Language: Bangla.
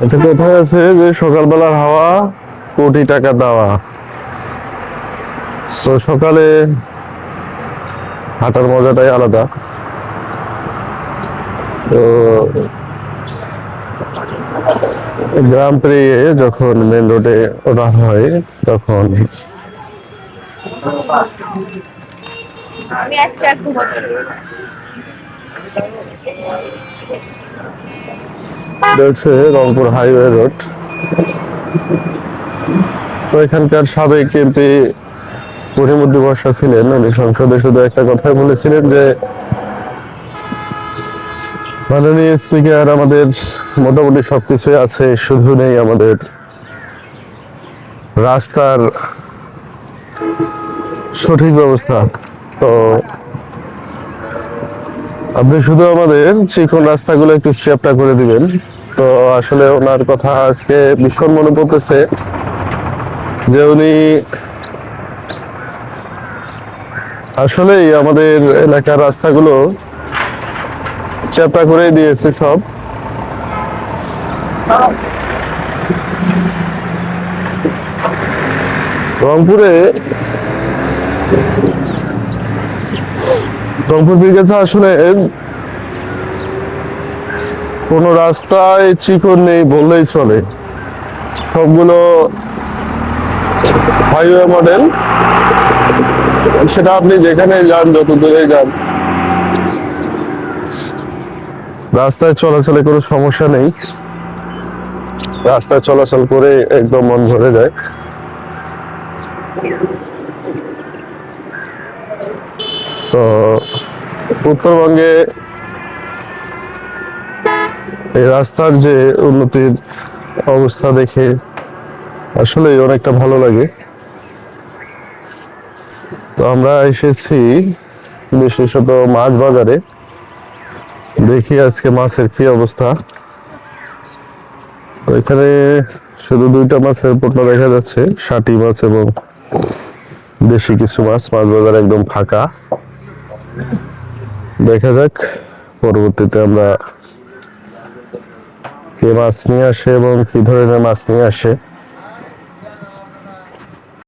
এটা কোথায় আছে যে সকালবেলার হাওয়া কোটি টাকা দেওয়া। তো সকালে হাঁটার মজাটাই আলাদা। তো গ্রাম পেরিয়ে যখন মেন রোডে ওঠা হয় তখন হচ্ছে রংপুর হাইওয়ে রোড। তো এখানকার সাবেক এমপি করিমউদ্দিন বর্ষা ছিলেন, উনি সংসদে শুধু একটা কথাই বলেছিলেন যে মাননীয় স্পিকার, আমাদের মোটামুটি সবকিছুই আছে, শুধু নেই আমাদের রাস্তার সঠিক ব্যবস্থা। তো আপনি শুধু আমাদের চিকন রাস্তাগুলো একটু চ্যাপ্টা করে দিবেন। তো আসলে ওনার কথা আজকে ভীষণ মনে পড়তেছে যে উনি আসলেই আমাদের এলাকার রাস্তাগুলো চ্যাপ্টা করে দিয়েছে সব। রংপুরে রংপুর ব্রিগেডে আসলে কোনো রাস্তায় চিকন নেই বললেই চলে, সবগুলো হাইওয়ে মডেল। সেটা আপনি যেখানে যান, যত দূরে যান, রাস্তায় চলাচলে কোনো সমস্যা নেই। রাস্তায় চলাচল করে একদম মন ভরে যায়। তো উত্তরবঙ্গে এই রাস্তার যে উন্নতির অবস্থা দেখে আসলে অনেকটা ভালো লাগে। তো আমরা এসেছি বিশেষত মাছ বাজারে, দেখি আজকে মাছের কি অবস্থা। তো এখানে শুধু দুইটা মাছের পোটলা দেখা যাচ্ছে, ষাটি মাছ এবং দেশি কিছু মাছ। মাছ বাজার একদম ফাঁকা। দেখা যাক পরবর্তীতে আমরা কে মাছ নিয়ে আসে এবং কি ধরনের মাছ নিয়ে আসে।